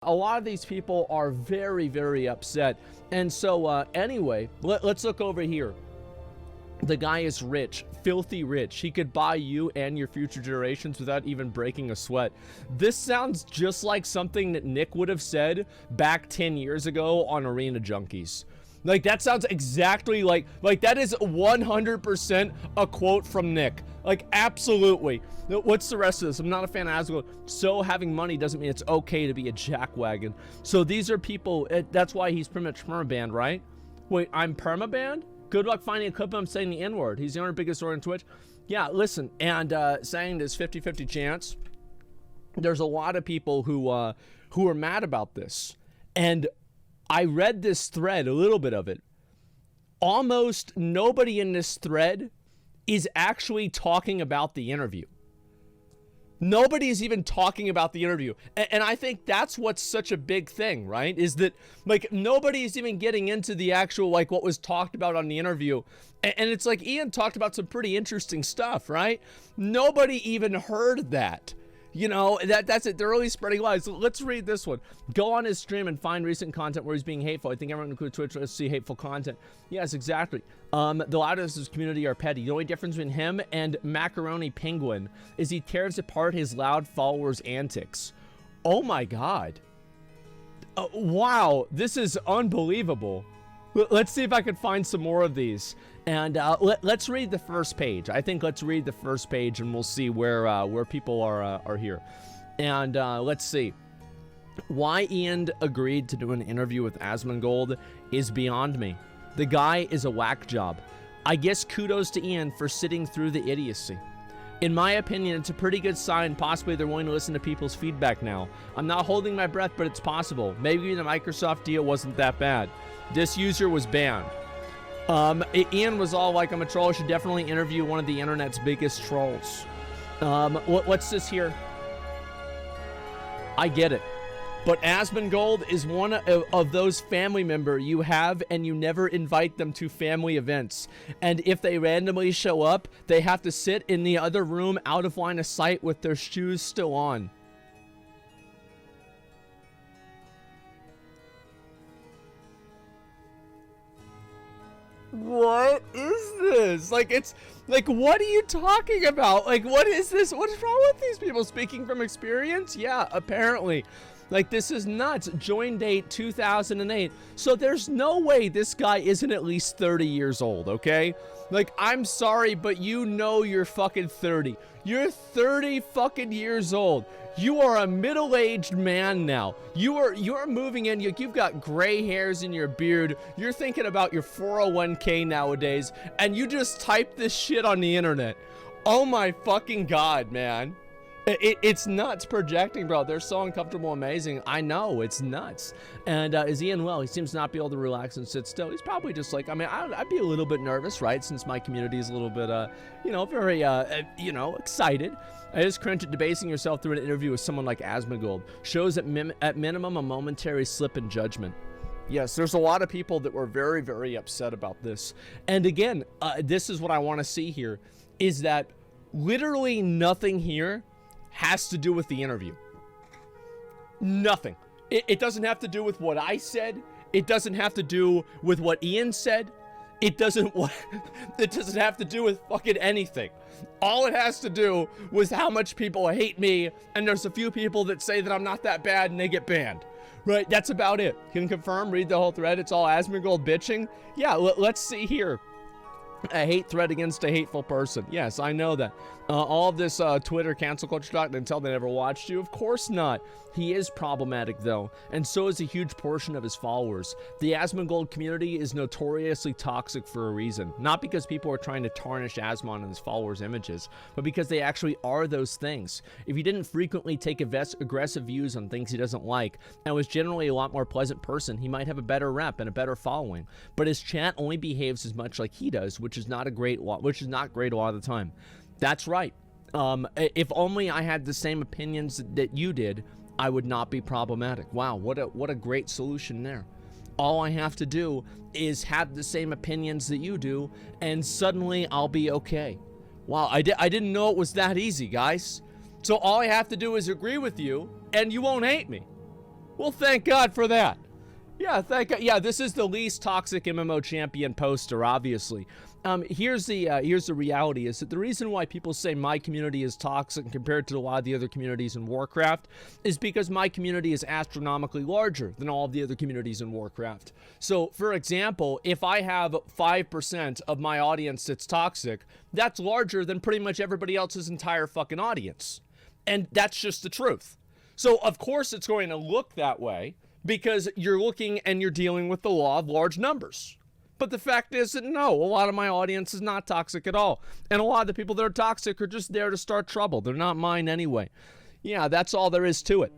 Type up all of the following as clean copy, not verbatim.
A lot of these people are very, very upset. And so anyway, let's look over here. The guy is rich, filthy rich. He could buy you and your future generations without even breaking a sweat. This sounds just like something that Nick would have said back 10 years ago on Arena Junkies. Like, that sounds exactly like that is 100% a quote from Nick. Like, absolutely. What's the rest of this? I'm not a fan of Asmongold. So having money doesn't mean it's okay to be a jackwagon. So these are people, that's why he's pretty much permabanned, right? Wait, I'm permabanned? Good luck finding a clip of him saying the N-word. He's the only biggest word on Twitch. Yeah, listen, and saying this 50-50 chance, there's a lot of people who are mad about this. And I read this thread, a little bit of it. Almost nobody in this thread is actually talking about the interview. Nobody is even talking about the interview. And I think that's what's such a big thing, right? Is that, like, nobody is even getting into the actual, like, what was talked about on the interview. And it's like, Ian talked about some pretty interesting stuff, right? Nobody even heard that. You know, that's it. They're really spreading lies. Let's read this one. Go on his stream and find recent content where he's being hateful. I think everyone including Twitch let's see hateful content. Yes, exactly. The loudest of his community are petty. The only difference between him and Macaroni Penguin is he tears apart his loud followers' antics. Oh my god. Wow, this is unbelievable. Let's see if I can find some more of these. And let's read the first page. I think let's read the first page and we'll see where people are here. And let's see. Why Ian agreed to do an interview with Asmongold is beyond me. The guy is a whack job. I guess kudos to Ian for sitting through the idiocy. In my opinion, it's a pretty good sign. Possibly they're willing to listen to people's feedback now. I'm not holding my breath, but it's possible. Maybe the Microsoft deal wasn't that bad. This user was banned. Ian was all like, I'm a troll. I should definitely interview one of the internet's biggest trolls. What's this here? I get it. But Asmongold is one of those family member you have and you never invite them to family events. And if they randomly show up, they have to sit in the other room out of line of sight with their shoes still on. What is this? Like, it's like, what are you talking about? Like, what is this? What is wrong with these people? Speaking from experience? Yeah, apparently. Like, this is nuts. Join date 2008. So there's no way this guy isn't at least 30 years old, okay? Like, I'm sorry, but you know you're fucking 30. You're 30 fucking years old. You are a middle-aged man now. You're moving in. You've got gray hairs in your beard. You're thinking about your 401k nowadays, and you just type this shit on the internet. Oh my fucking god, man. It's nuts projecting, bro. They're so uncomfortable, amazing. I know, it's nuts. And is Ian well? He seems to not be able to relax and sit still. He's probably just like, I mean, I'd be a little bit nervous, right? Since my community is a little bit, you know, very, you know, excited. I just cringe at debasing yourself through an interview with someone like Asmongold. Shows at minimum a momentary slip in judgment. Yes, there's a lot of people that were very, very upset about this. And again, this is what I want to see here, is that literally nothing here has to do with the interview. Nothing. It doesn't have to do with what I said. It doesn't have to do with what Ian said. It doesn't have to do with fucking anything. All it has to do with how much people hate me, and there's a few people that say that I'm not that bad and they get banned. Right, that's about it. Can confirm, read the whole thread. It's all Asmongold bitching. Yeah, let's see here. A hate thread against a hateful person. Yes, I know that. All of this Twitter cancel culture talk until they never watched you. Of course not. He is problematic though, and so is a huge portion of his followers. The Asmongold community is notoriously toxic for a reason. Not because people are trying to tarnish Asmon and his followers' images, but because they actually are those things. If he didn't frequently take aggressive views on things he doesn't like, and was generally a lot more pleasant person, he might have a better rep and a better following. But his chat only behaves as much like he does, which is not great a lot of the time. That's right. If only I had the same opinions that you did, I would not be problematic. Wow, what a great solution there. All I have to do is have the same opinions that you do, and suddenly I'll be okay. Wow, I didn't know it was that easy, guys. So all I have to do is agree with you, and you won't hate me. Well, thank God for that. Yeah, thank God. Yeah, this is the least toxic MMO champion poster, obviously. Here's the reality is that the reason why people say my community is toxic compared to a lot of the other communities in Warcraft is because my community is astronomically larger than all of the other communities in Warcraft. So, for example, if I have 5% of my audience that's toxic, that's larger than pretty much everybody else's entire fucking audience. And that's just the truth. So, of course, it's going to look that way because you're looking and you're dealing with the law of large numbers. But the fact is that no, a lot of my audience is not toxic at all. And a lot of the people that are toxic are just there to start trouble. They're not mine anyway. Yeah, that's all there is to it.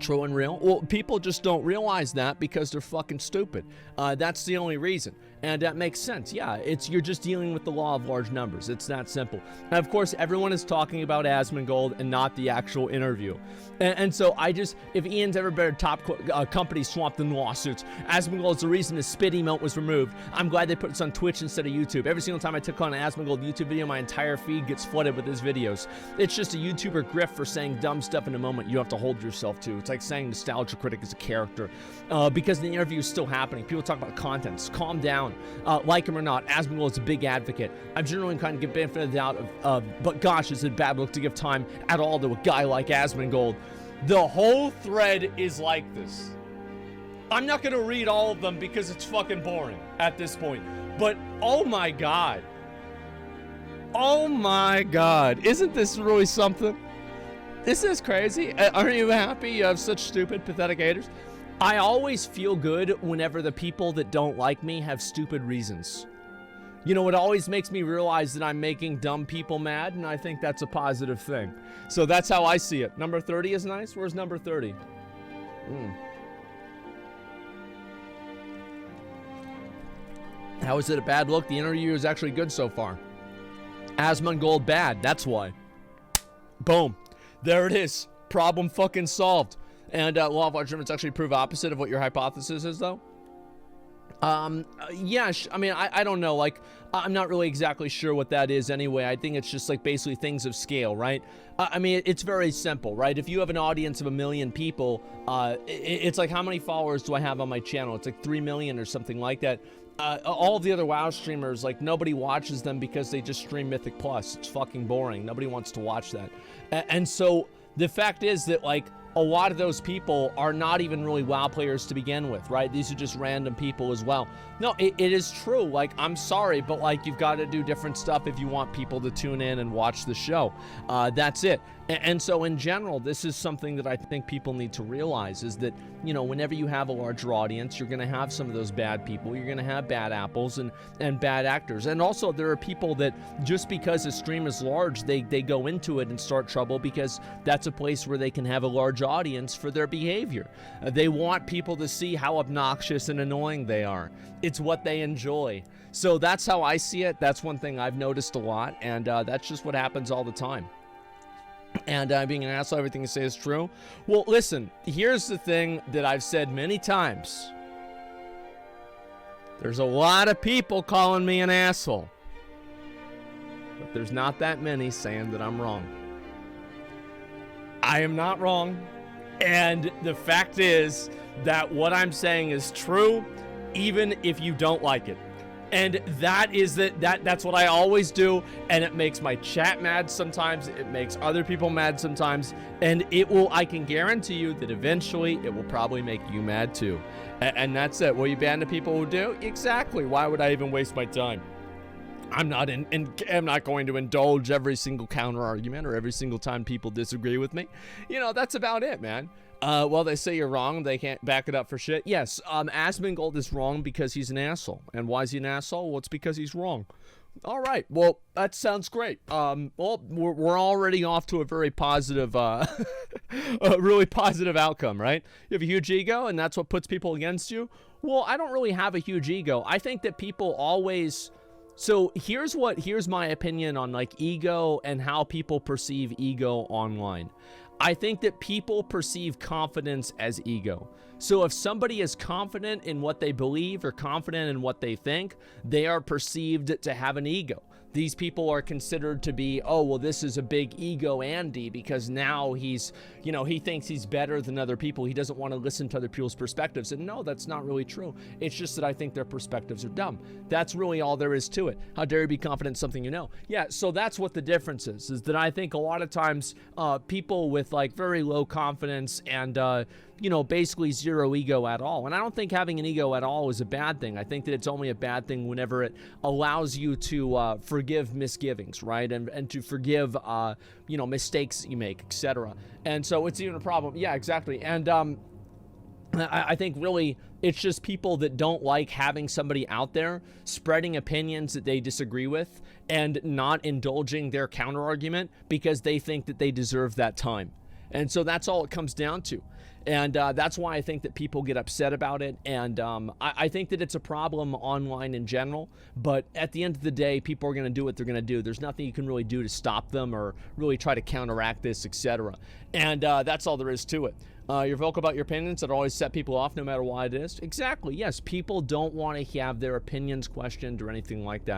True and real. Well, people just don't realize that because they're fucking stupid. That's the only reason. And that makes sense. Yeah, you're just dealing with the law of large numbers. It's that simple. And of course, everyone is talking about Asmongold and not the actual interview. And so if Ian's ever been a top company swamped in lawsuits, Asmongold's the reason the spit emote was removed. I'm glad they put this on Twitch instead of YouTube. Every single time I click on an Asmongold YouTube video, my entire feed gets flooded with his videos. It's just a YouTuber grift for saying dumb stuff in a moment you have to hold yourself to. It's like saying Nostalgia Critic is a character. Because the interview is still happening. People talk about contents. Calm down. Like him or not, Asmongold is a big advocate. I'm generally kind of give benefit of the doubt but gosh, it's a bad look to give time at all to a guy like Asmongold. The whole thread is like this. I'm not going to read all of them because it's fucking boring at this point. But, oh my God. Oh my God. Isn't this really something? This is crazy. Aren't you happy you have such stupid, pathetic haters? I always feel good whenever the people that don't like me have stupid reasons. You know, it always makes me realize that I'm making dumb people mad, and I think that's a positive thing. So that's how I see it. Number 30 is nice. Where's number 30? How is it a bad look? The interview is actually good so far. Asmongold bad. That's why. Boom. There it is. Problem fucking solved. And law of large numbers actually prove opposite of what your hypothesis is, though. Yeah, I mean, I don't know, like, I'm not really exactly sure what that is anyway. I think it's just, like, basically things of scale, right? I mean, it's very simple, right? If you have an audience of 1 million people, it's like, how many followers do I have on my channel? It's like 3 million or something like that. All of the other WoW streamers, like, nobody watches them because they just stream Mythic Plus. It's fucking boring. Nobody wants to watch that. And so, the fact is that, like, a lot of those people are not even really WoW players to begin with, right? These are just random people as well. No, it is true. Like, I'm sorry, but, like, you've got to do different stuff if you want people to tune in and watch the show. That's it. And so, in general, this is something that I think people need to realize is that, you know, whenever you have a larger audience, you're going to have some of those bad people. You're going to have bad apples and bad actors. And also, there are people that just because a stream is large, they go into it and start trouble because that's a place where they can have a large audience for their behavior. They want people to see how obnoxious and annoying they are. It's what they enjoy. So that's how I see it. That's one thing I've noticed a lot, and that's just what happens all the time. And being an asshole, everything you say is true. Well, listen, here's the thing that I've said many times. There's a lot of people calling me an asshole. But there's not that many saying that I'm wrong. I am not wrong. And the fact is that what I'm saying is true, even if you don't like it. And that's what I always do, and it makes my chat mad sometimes, it makes other people mad sometimes, and I can guarantee you that eventually it will probably make you mad too. And that's it. Will you ban the people who do? Exactly. Why would I even waste my time? I'm not going to indulge every single counter argument or every single time people disagree with me. You know, that's about it, man. Well, they say you're wrong. They can't back it up for shit. Yes, Asmongold is wrong because he's an asshole. And why is he an asshole? Well, it's because he's wrong. All right. Well, that sounds great. Well, we're already off to a very positive, a really positive outcome, right? You have a huge ego, and that's what puts people against you. Well, I don't really have a huge ego. I think that people always... So here's my opinion on, like, ego and how people perceive ego online. I think that people perceive confidence as ego. So if somebody is confident in what they believe or confident in what they think, they are perceived to have an ego. these people are considered to be, oh, well, this is a big ego Andy because now he's, you know, he thinks he's better than other people. He doesn't want to listen to other people's perspectives. And no, that's not really true. It's just that I think their perspectives are dumb. That's really all there is to it. How dare you be confident in something you know? Yeah, so that's what the difference is that I think a lot of times people with like very low confidence and, you know, basically zero ego at all. And I don't think having an ego at all is a bad thing. I think that it's only a bad thing whenever it allows you to forgive misgivings, right? And to forgive, you know, mistakes you make, etc. And so it's even a problem. Yeah, exactly. And I think really it's just people that don't like having somebody out there spreading opinions that they disagree with and not indulging their counter argument because they think that they deserve that time. And so that's all it comes down to. And that's why I think that people get upset about it. And I think that it's a problem online in general. But at the end of the day, people are going to do what they're going to do. There's nothing you can really do to stop them or really try to counteract this, etc. And that's all there is to it. You're vocal about your opinions that always set people off no matter why it is. Exactly. Yes, people don't want to have their opinions questioned or anything like that.